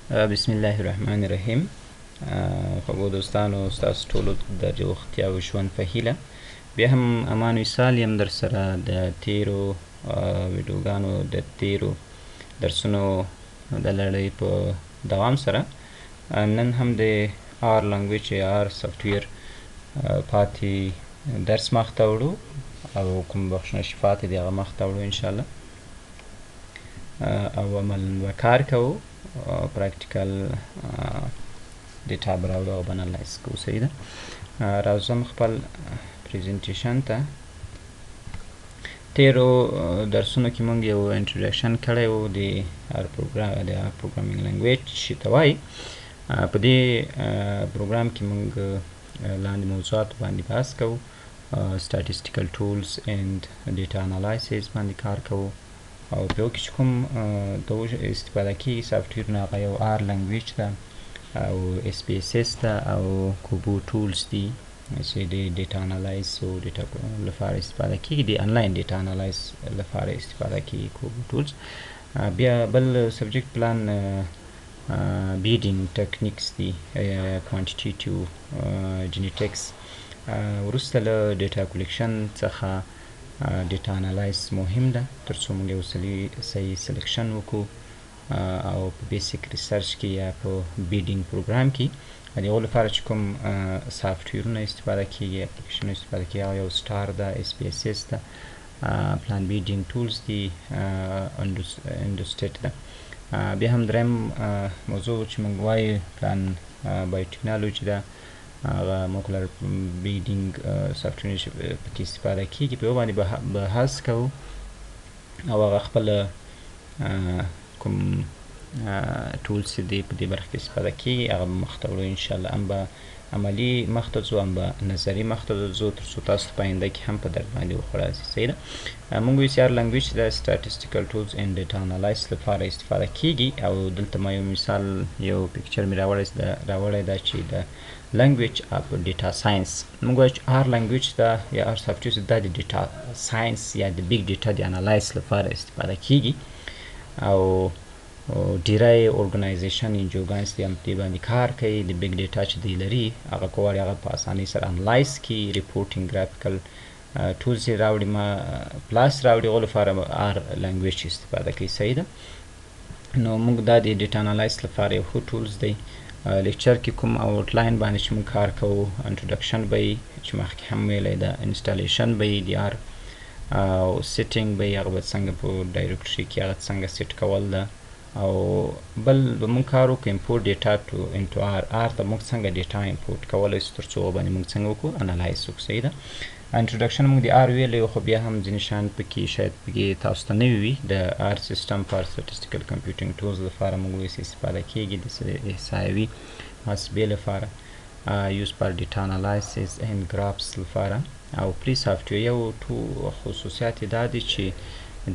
بسم الله الرحمن الرحیم. خو دوستانو تاسو ټولو د روغتیا او ژوند په هیله بیا هم امان وصال یم در سره د تیرو ویډیوګانو د تیرو درسونو د لړۍ په دوام سره نن هم د آر لنګویج آر سافټویر پاتې درس مخته وړو او کوم بخښنه چې پاتې دي هغه مخته وړو انشاءالله او عمل به کار کوو پراکټیکل ډیټا به راوړو او به انالایز کوو. صحیح ده. راځم خپل پریزنټیشن ته. تیرو درسونو کې موږ یو انټروډکشن کړی و د هر پروګرامینګ لنګویج چې ته وایي. په دې پروګرام کې موږ لاندې موضوعات باندې بحث کوو. سټاټیسټیکل ټولز اینډ ډیټا انالایسیس باندې کار کوو او په یو کې چې کوم د استفاده کېږي سافټویر نه هغه یو آر لنګویج ده او اس پی اس اس ده او کوبو ټولز دي چې د ډیټا انالایز او ډیټا لپاره استفاده کېږي، د انلاین ډیټا انالایز لپاره استفاده کېږي کوبو ټولز. بیا بل سبجیکټ پلان بیډینګ ټکنیکس دي، کوانټیټیټیو جینیټکس. وروسته له ډیټا کلیکشن څخه ډیټا انالایز مهم ده تر څو موږ یو صحیح سلیکشن وکړو او په بیسیک ریسرچ کې یا په بیډینګ پروګرام کې د هغو لپاره چې کوم سافټویرونه استفاده کېږي، اپلیکیشنونه استفاده کېږي، هغه یو سټار ده، اس پی اس اس ده، پلان بیډینګ ټولز دي، انډوسټیټ ده. بیا هم دریم موضوع چې موږ وایو پلان بایوټیکنالوجي ده، هغه موکولر بیډینګ سافټویر چې پکې استفاده کېږي په یو باندې بحث کوو او هغه خپله کوم ټولز چې دی په دې برخه کې استفاده کېږي هغه به مخته وړو انشاءالله. هم به عملي مخته ځو، هم به نظري مخته ځو تر څو تاسو په آینده کې هم په درد باندې وخوړاسي. صحیح ده. موږ وایو چې هر لنګویج د سټاټیسټیکل ټولز اینډ ډیټا انالایز لپاره استفاده کېږي او دلته ما یو مثال یو پیکچر مې راوړی ده چې د language of data science. موږ وایو چې هر لنګویج ده یا هر سافټویر دا د ډیټا ساینس یا د بیگ ډیټا د انالایز لپاره استفاده کېږي او ډیری ارګنایزیشن انجوګانې دې هم په دې باندې کار کوي. د بیگ ډیټا چې دوی لري هغه که غواړي هغه په اسانۍ سره انالایز کړي، ریپورټینګ ګرافیکل ټولز یې راوړي، ما پلاس راوړي، هغو لپاره هر لنګویج استفاده کوي. صحیح ده. نو موږ دا د ډیټا انالایز لپاره یو ښه ټولز دی. لیکچر کې کوم آوټلاین باندې چې موږ کار کوو، انټروډکشن به وي چې مخکې هم ویلی ده، انسټالیشن به وي د آر او سیټینګ به وي، هغه به څنګه په ډایرکټري کې هغه څنګه سیټ کول ده او بل به موږ کار وکړو امپورټ ډیټا انټو آر ته موږ څنګه ډیټا امپورټ کولی شو تر څو هغه باندې موږ څنګه وکړو انالایز وکړو. صحیح ده. انټروډکشن موږ د آر ویلی خو بیا هم ځینې شیان پکې شاید پکې تاسو ته نوي وي. د آر سیسټم فار سټیسټیکل کمپیوټینګ ټولز لپاره موږ وایو چې استفاده کېږي د احصایوي محاسبې لپاره، یوز فار ډیټا انالایسیس اینډ ګرافس لپاره. او پری سافټویر یو خصوصیات یې دا دی چې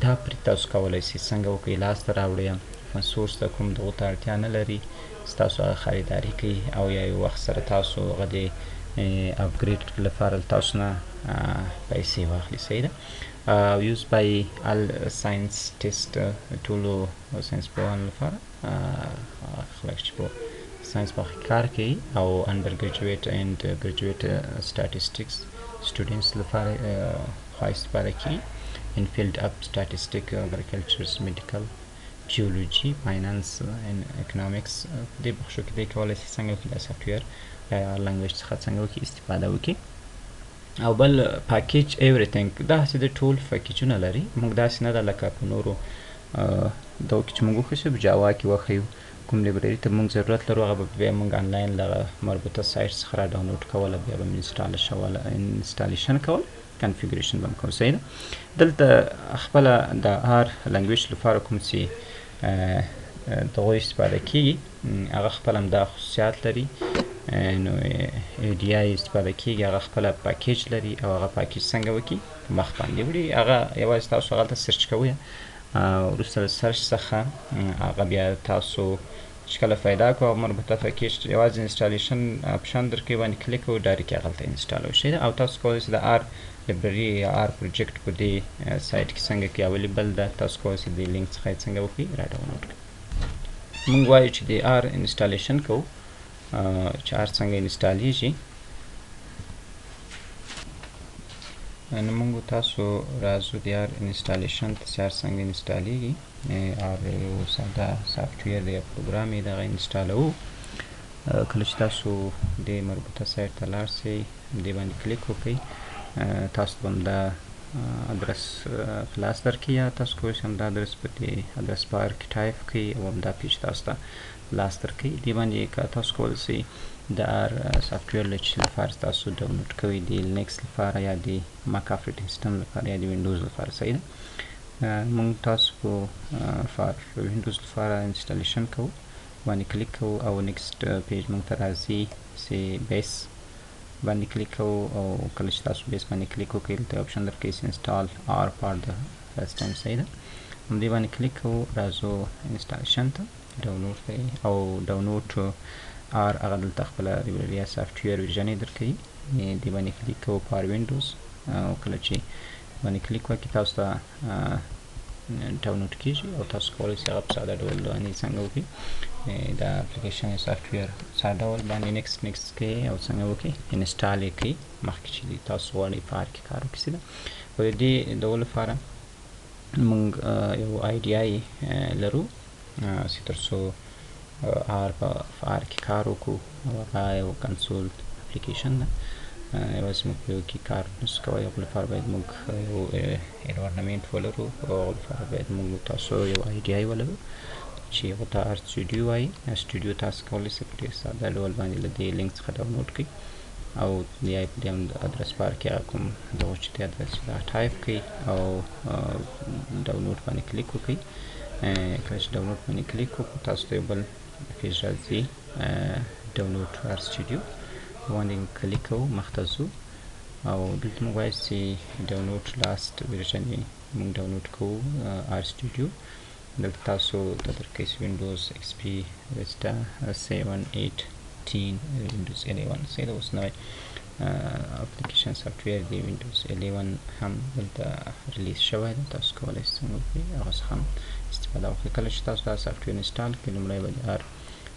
دا پرې تاسو کولی شئ څنګه وکړئ، لاسته راوړئ، سورس ته کوم دغو ته اړتیا نه لري، ستاسو هغه خریداري کوي او یا یو وخت سره تاسو هغه د اپګریډ لپاره تاسو نه پیسې واخلي. صحیح ده. یوز بای ال ساینس ټیسټ ټولو ساینس پوهانو لپاره، خلک چې په ساینس باندې کار کوي او انډر ګریجویټ اینډ ګریجویټ سټاټیسټکس سټوډنټس لپاره خوا استفاده کېږي. ان فیلډ اپ سټاټیسټیک، اګریکلچر، میډیکل، جیولوجي، فاینانس اینډ اکنامکس. دې بخشو کې دی کولی شي څنګه وکړي دا سافټویر یا لنګویج څخه څنګه وکړي استفاده وکړي. او بل پاکیج ایوریثینګ، داسې د ټول پاکیجونه لري. موږ داسې نه ده لکه په نورو دغو کې چې موږ وښیو په جاوا کې وښیو کوم لایبرري ته موږ ضرورت لرو هغه به بیا موږ انلاین دغه مربوطه سایټ څخه را ډاونلوډ کوله، بیا به انسټالیشن کول، کنفیګریشن به هم کوو. صحیح ده. دلته خپله د آر لنګویج لپاره کوم چې دغو استفاده کېږي هغه خپل همدا خصوصیات لري. نو ای ډي آی استفاده کېږي، هغه خپله پاکیج لري او هغه پاکیج څنګه وکړي مخ باندې وړي، هغه یوازې تاسو هغلته سرچ کوئ. وروسته له سرچ څخه هغه بیا تاسو چې کله پیدا کړو مربوطه پاکیج یوازې انسټالیشن اپشن درکوي، باندې کلیک کوئ، ډایرکټ یې هغلته انسټال وشي. او تاسو کولی شئ د آر لایبرري یا آر پروجیکټ په دې سایټ کې څنګه کې اویلیبل ده، تاسو کولی شئ د لینک څخه یې څنګه وکړئ را ډاونلوډ کړئ. مونږ وایو چې د آر انسټالیشن کوو چې آر څنګه انسټالیږي. نو مونږ تاسو راځو د آر انسټالیشن ته چې آر څنګه انسټالیږي. آر یو ساده سافټویر دی، پروګرام یې دغه انسټالوو. کله چې تاسو د مربوطه سایټ ته لاړ شئ، دې باندې کلیک وکړئ، تاسو ته همدا ادرس په لاس درکړي، یا تاسو کولی شئ همدا ادرس په دې ادرس بار کې ټایپ کړئ او همدا پیج تاسو ته لاس درکړي. دې باندې که تاسو کولی شئ د آر سافټویر له چې لپاره تاسو ډاونلوډ کوئ، د لینکس لپاره یا د مک اپریټینګ سیسټم لپاره یا د وینډوز لپاره. صحیح ده. مونږ تاسو په وینډوز لپاره انسټالیشن کوو، باندې کلیک کوو او نیکسټ پیج مونږ ته راځي چې بیس باندې کلیک کوو. او کله چې تاسو بیس باندې کلیک وکړئ، دلته آپشن درکوي چې انسټال آر پارت د سیسټم. صحیح ده. همدې باندې کلیک کوو، راځو انسټالیشن ته، ډاونلوډ کوي او ډاونلوډ آر هغه دلته خپله لایبرري یا سافټویر ورژن یې درکوي. دې باندې کلیک کوو پار وینډوز، او کله چې باندې کلیک وکړئ تاسو ته ډاونلوډ کیږي او تاسو کولی شئ هغه په ساده ډول باندې څنګه وکړئ، د اپلیکیشن یا سافټویر ساده ډول باندې نیکسټ کوئ او څنګه وکړئ انسټال یې کړئ مخکې چې تاسو غواړئ په آر کې کار وکړئ. او د دې ډول لپاره موږ یو آیډیا لرو چې تر څو آر په آر کې کار وکړو. هغه یو کنسول اپلیکیشن ده، یوازې موږ په یو کې کار نشو کولی. هغو لپاره باید موږ یو انوایرنمنټ ولرو، او هغو لپاره باید موږ تاسو یو آیډیا ولرو چې هغو ته آر سټوډیو وایي. سټوډیو تاسو کولی شئ په ډېر ساده ډول باندې له دې لینک څخه ډاونلوډ کړئ، او یا په دې ادرس بار کې هغه کوم دغه چې دی ادرس دا ټایپ کړئ او ډاونلوډ باندې کلیک وکړئ. کله چې ډاونلوډ باندې کلیک وکړو، تاسو ته یو بل پیج راځي ډاونلوډ آر سټوډیو، باندې کلیک کوو، مخ ته ځو او دلته موږ وایو چې ډاونلوډ لاست ورژن یې موږ ډاونلوډ کوو آر سټوډیو. دلته تاسو ته درکوي چې وینډوز ایکس پي ویسټا 7 8 10 وینډوز 11. صحیح ده. اوس نوی اپلیکیشن سافټویر دی وینډوز 11 هم دلته ریلیز شوی دی. تاسو کولی شئ څنګه وکړئ هغه څخه هم استفاده وکړئ. کله چې تاسو دا سافټویر انسټال کړئ، لومړی به د آر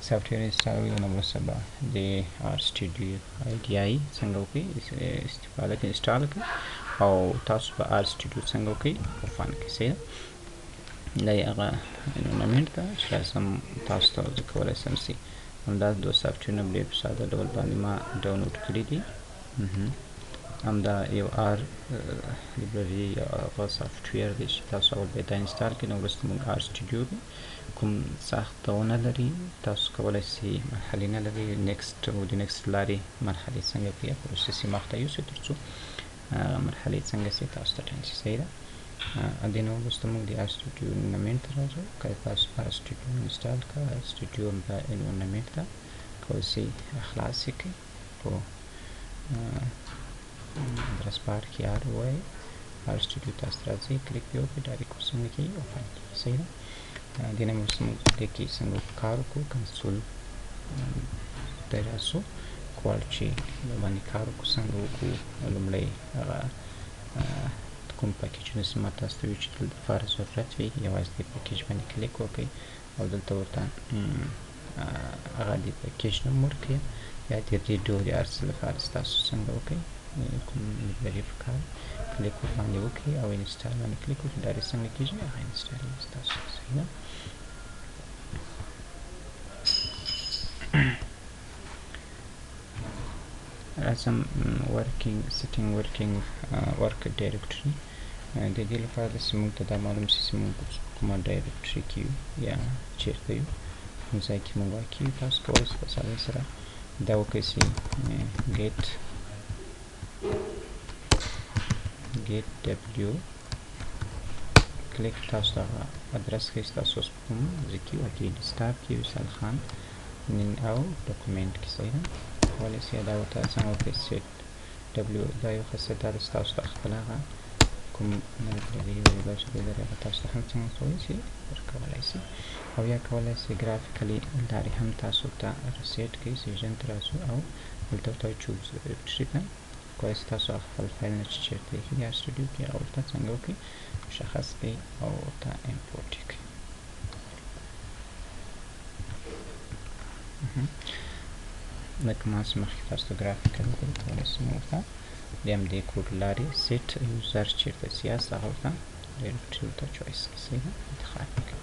سافټویر انسټالوي، نو وروسته به د آر سټوډیو آیډیای څنګه وکړئ استفاده کړئ، انسټال کړئ، او تاسو به آر سټوډیو څنګه وکړئ اوپن کړئ. صحیح ده. دا یې هغه انوایرنمنټ ده چې لازم تاسو ته زه کولی شم چې همدا دوه سافټویرونه ډېر په ساده ډول باندې ما ډاونلوډ کړي دي. همدا یو آر لایبرري یا هغه سافټویر دی چې تاسو اول باید دا انسټال کړئ، نو وروسته موږ آر سټوډیو کوم ساختونه لري، تاسو کولی شئ مرحلې نه لري، نیکسټ او د نیکسټ لارې مرحلې څنګه کړئ، پروسس یې مخته یوسئ تر څو مرحلې څنګه شي تاسو ته ټایم شي. صحیح ده. دې نه وروسته موږ د آر سټوډیو انوایرنمنټ ته راځو. که تاسو آر سټوډیو انسټال کړه، آر سټوډیو همدا انوایرنمنټ ته کولی شئ خلاص یې کړئ، په ادرس بار کې آر ووایئ، آر سټوډیو تاسو راځئ، کلیک پرې وکړئ، ډایرکټ څنګه کړئ اوپن کړئ. صحیح ده. دې نه وروسته موږ دې کې څنګه کار وکړو، کنسول ته راځو، غواړو چې باندې کار وکړو څنګه وکړو. لومړی هغه کوم پاکیجونه چې ما تاسو ته ویل چې دلته لپاره ضرورت وي، یوازې دې پاکیج باندې کلیک وکړئ او دلته ورته هغه د پاکیج نوم ورکړئ، یا د دې ډول د هر څه لپاره ستاسو څنګه وکړئ کوم لایبرري پکار کلیک باندې وکړئ او انسټال باندې کلیک وکړئ. دا څنګه کېږي هغه انسټالیږي ستاسو. صحیح ده. راځم ورکینګ ورک ډایرکټري. د دې لپاره چې موږ ته دا معلوم شي چې موږ کومه ډایرکټري کې یو یا چیرته یو، کوم ځای کې موږ واقع یو. تاسو کولی شئ په ساده سره دا وکړئ چې get w کلیک تاسو ته ادرس کې تاسو اوس په کوم ځای کې واقع ډیسکټاپ کې وصال خان او ډاکومنټ کې. صحیح ده. کولی شئ دا ورته څنګه وکړئ سیټ w دا یو خاصیت ده چې تاسو ته خپل هغه کوم لایبرري ویبل چې لري هغه تاسو ته هم څنګه کولی شئ ورکولی شئ، او یا کولی شئ ګرافیکلي لارې هم تاسو ته رسیټ کړئ. سیژن ته راځو او دلته ورته چوز ډایرکټري ته کولی شئ تاسو خپل فایل نه چې چیرته ایښي دي آر سټوډیو کې هغه ورته څنګه وکړئ مشخص کړئ او ورته امپورټ یې کړئ. لکه ما چې مخکې تاسو ته ګرافیکل وکړو کولی شئ موږ ورته د همدې کوډ لارې سیټ یوزر چیرته چې یاست هغه ورته ډایرکټري ورته چوایس کړئ صحیح ده انتخاب یې کړئ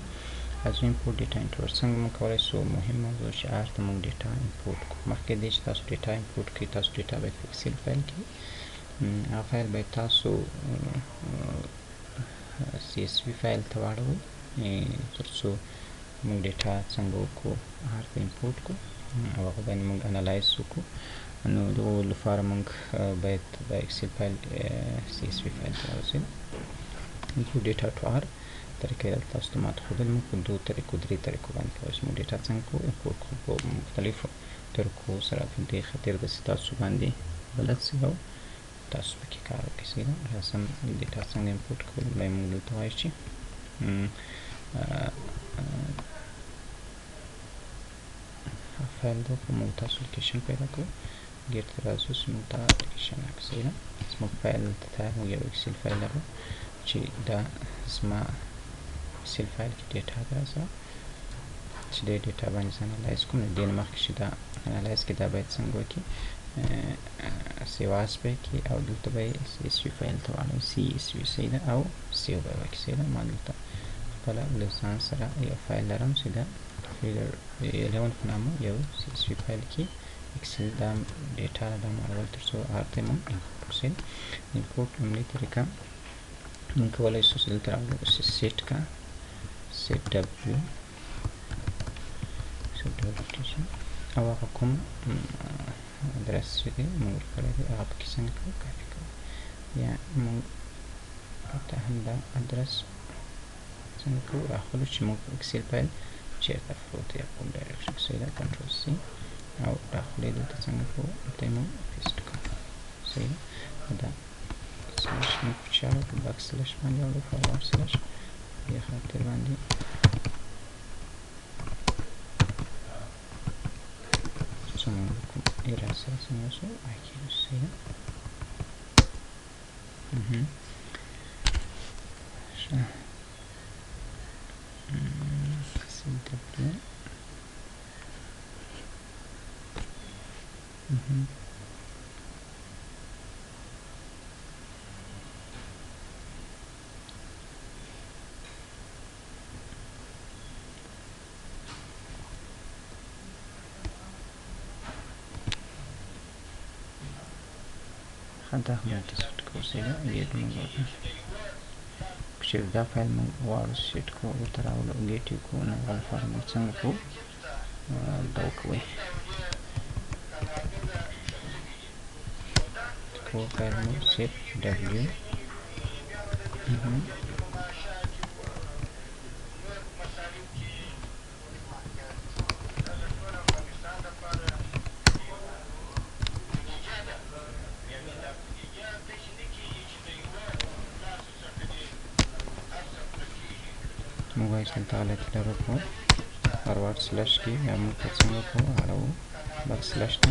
از input data import څنګه موږ کولی شو مهم موضوع چې هر ته موږ ډیټا import کړو مخکې دې چې تاسو ډیټا import کړئ تاسو ډیټا باید په اکسل فایل کې هغه فایل باید تاسو CSV فایل ته واړوئ تر څو موږ ډیټا څنګه وکړو هر ته import کړو او هغه باندې موږ انالایز وکړو نو د هغو لپاره موږ باید د اکسل فایل CSV فایل ته ورسېږو import data to R طریقې دلته تاسو ته ماته ښودلې موږ په درې طریقو باندې کولی شو موږ ډیټا څنګه کوو import کوو په مختلفو طریقو سره په دې خاطر داسې تاسو باندې بلد شئ او تاسو پکې کار وکړئ صحیح ده رسم ډیټا څنګه import کوو لومړی موږ دلته وایو چې فایل ده خو موږ تاسو لوکیشن پیدا کوو ګیر ته راځو چې موږ ته لوکیشن راکړو صحیح ده زموږ فایل دلته تیار موږ یو اکسل فایل لرو چې دا زما اکسل فایل کې ډیټا ده راسره چې دې ډیټا باندې زه انالایز کوم نو دې نه مخکې چې دا انالایز کړي دا باید څنګه وکړي سیو اس به یې کړي او دلته به یې CSV فایل ته واړوي CSV صحیح ده او سیو به یې وکړي صحیح ده ما دلته خپله له ځان سره یو فایل لرم چې د فیګر 11 په نامه یو CSV فایل کې اکسل دا ډیټا دا مارول تر څو هر ته موږ import کړو صحیح import لومړۍ طریقه موږ کولی شو چې دلته راوړو سیټ کا سیټ ډبلیو او هغه کوم ادرس چې دی موږ ورکړی دی هغه پکې څنګه کوو کاپي کوو یا موږ ورته همدا ادرس څنګه کوو راخلو چې موږ اکسل فایل چیرته پروت یا کوم ډایرکشن صحیح ده کنټرول C او داخلي دلته څنګه کوو دلته یې موږ پیسټ کوو صحیح ده دا سلش موږ چاړو په باک سلش باندې اړو فاروارډ سلش دې خاطر باندې څه موږ کوم ایرر سره څنګه شو اکیدو صحیح ده ښه CW دا هم سیټ کوو صحیح ده ګیټ موږ چې دا فایل موږ غواړو سیټ کوو ورته راولو ګیټ یې کوو نو هغه لپاره موږ څنګه کوو دا وکوئ کوو فایل موږ سیټ ډبلیو موږ وایو چې دلته غلطي لرو په فاروارډ سلش کې یا موږ ته څنګه کوو اړوو باک سلش ته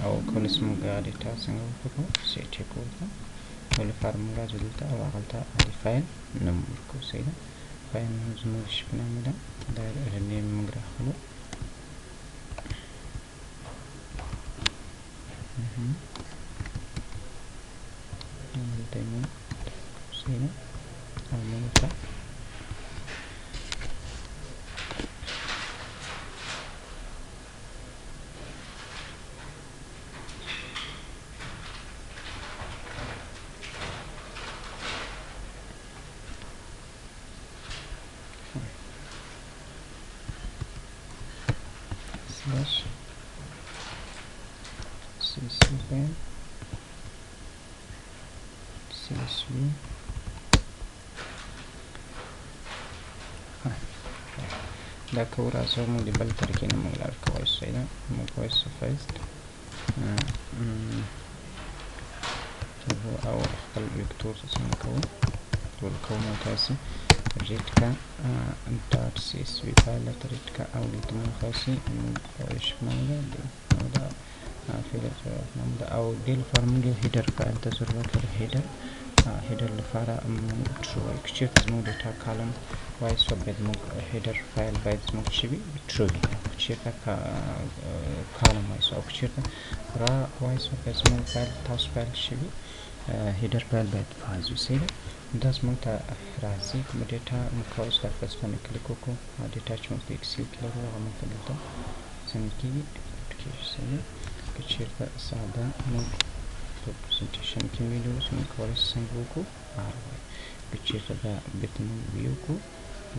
او کولی شو موږ هغه ډیټا څنګه وکړو سیټ یې کوو ورته نو لپاره موږ راځو دلته او هغلته د فایل نوم ورکوو صحیح ده فایل نوم زموږ شي په نامه ده دا نیم موږ راخلو دلته یې موږ صحیح ده او موږ ورته slash CSV file CSV دا کوو راځو موږ د بل طریقې نه موږ لار کولی شو ده موږ کولی شو فرست او خپل وکتور څنګه کوو ټول کوو موږ تاسې ریتکا دات CSV فایل درته ریتکا او دلته موږ خاصې کولی شو موږ د فیلټر موږ او دې لپاره موږ یو هیډر فایل ته ضرورت لرو. هیډر لپاره ټرو وایي که چېرته زموږ ډیټا کالم وایس و باید موږ هیډر فایل باید زموږ څه وي ټرو وي. که چېرته کالم وایس او که چېرته را وایس و باید زموږ فایل تاسو فایل څه وي هیډر فایل باید فالز وي. صحیح ده. دا زموږ ته راځي کومه ډیټا موږ کولی شو درپسې باندې کلیک وکړو. ډیټا چې موږ په اکسل کې لرو هغه موږ ته دلته څنګه کېږي پټ کېږي. صحیح ده. که چېرته ساده موږ په پرزنټیشن کې ویلو چې موږ کولی شو څنګه وکړو وایي. که چېرته دا بېرته موږ ویو کړو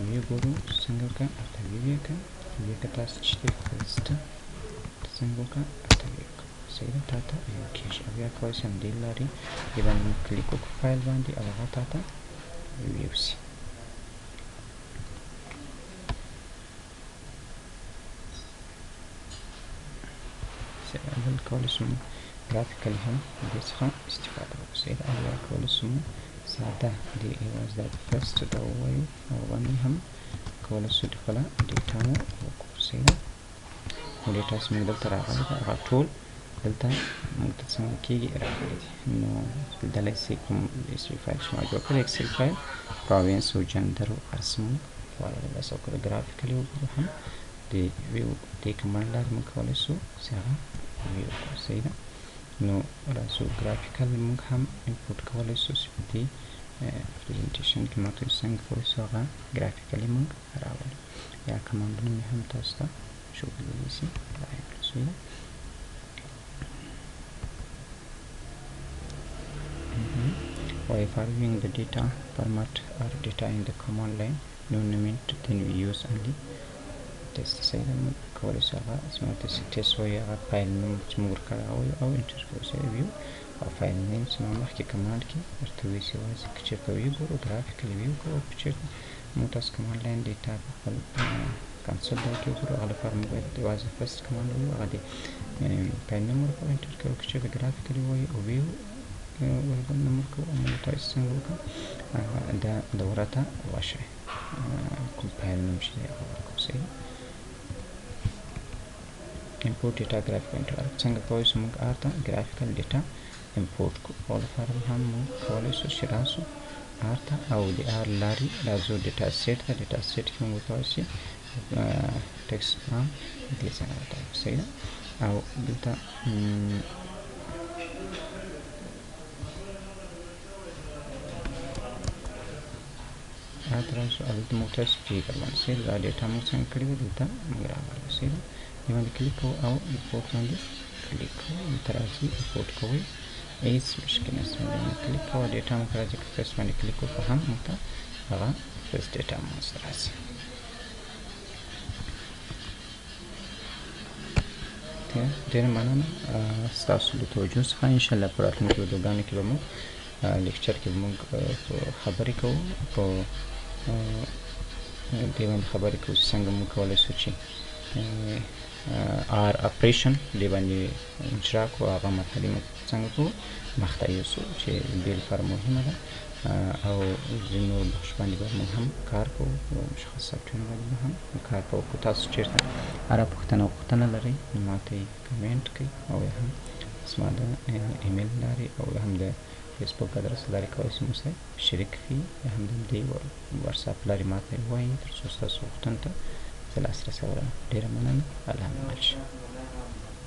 ویو ګورو څنګه وکړه ورته ویو یې کړه ویو که تاسو چې دی ښایسته څنګه وکړه ورته ویو کړه. صحیح ده. تا ته ویو کېږي او بیا کولی شو همدې لارې دې باندې موږ کلیک وکړو فایل باندې او هغه تا ته ویو سي. بل کولی شو ګرافیکل هم دې څخه استفاده وکړو. صحیح ده. او بیا کولی شو ساده د یوازې دا فرست دا ووایو او باندې هم کولی شو خپله ډیټا مو وکړو. صحیح ده. ډیټا چې موږ دلته راغلی ده هغه ټول دلته موږ ته څنګه کېږي راغلی دي. نو لیدلی سئ کوم CSV فایل چې ما جوړ کړی اکسل فایل پروینس او جندر او هر څه موږ وایو. بس او که د ګرافیکل وګورو هم د ویو دې کمانډ لارې موږ کولی شو چې هغه ویو کړو. صحیح ده. نو راځو ګرافیکل موږ هم انپوټ کولی شو چې په دې پرزنټیشن کې ما ته څنګه کولی شو هغه ګرافیکلي موږ راولو. یا کمانډونه مې هم تاسو ته ښودلی شي دا یې کړو. صحیح ده. While viewing the data format or data in the command line no limit then we use only test. صحیح ده. موږ کولی شو هغه زما ته چې ټیسټ وایي هغه فایل نوم چې موږ ورکړی وایو او انټر کوو. صحیح ویو او فایل نیم چې ما مخکې کمانډ کې ورته وایي چې یوازې که چېرته ویو ګورو ګرافیکل ویو کوو او که چېرته موږ تاسو کمانډ لاین ډیټا په خپل کنسول ډول کې وګورو هغه لپاره موږ باید یوازې فرست کمانډ ووایو هغه د فایل نوم ورکړو انټر کوو. که چېرته ګرافیکل وایي او ویو وربل نمبر کوو او موږ تاسو څنګه وکړو دا دوره ته وشئ کوم فایل نوم چې دی هغه ورکړو. صحیح. import data graphical data څنګه کولی شو موږ آر ته ګرافیکل ډیټا امپورټ کړو. او لپاره هم موږ کولی شو چې راسو آر ته او د آر لارې راځو ډیټا سیټ ته. ډیټا سیټ کې موږ وکولی شي ټکسټ فارم دې څنګه ورته وکړو. صحیح ده. او دلته راشو او دلته موږ تاسو فیګر باندې صحیح دا ډیټا موږ څنګه کړې وه دلته موږ راغلو. صحیح ده. دې باندې کلیک کوو او امپورټ باندې کلیک کوو. دلته راځي امپورټ کوئ هیڅ مشکل نشته. باندې کلیک کوو ډیټا موږ راځي که فرست باندې کلیک وکړو هم موږ ته هغه فرست ډیټا موږ ته راځي. ډېره مننه ستاسو له توجه څخه. انشاءالله په راتلونکو ویډیوګانو کې به موږ لیکچر کې موږ خبرې کوو په دې باندې خبرې کوو چې څنګه موږ کولی شو چې آر اپریشن دې باندې اجرا کړو هغه مرحلې موږ څنګه کوو مخته یوسو چې دې لپاره مهمه ده. او ځینو بخش باندې به موږ هم کار کوو مشخص سافټویر باندې به هم کار کوو. که تاسو چېرته هره پوښتنه لرئ نو ما ته یې کمنټ کړئ او یا هم زما د ایمیل لارې او یا هم د فیسبوک ادرس لارې کولی شئ موږ سره شریک کړي یا هم د دې واتساپ لارې ما ته ووایي تر څو ستاسو غوښتنو ته زه لاسرسی ولرم. ډېره مننه. الله مو مل شه.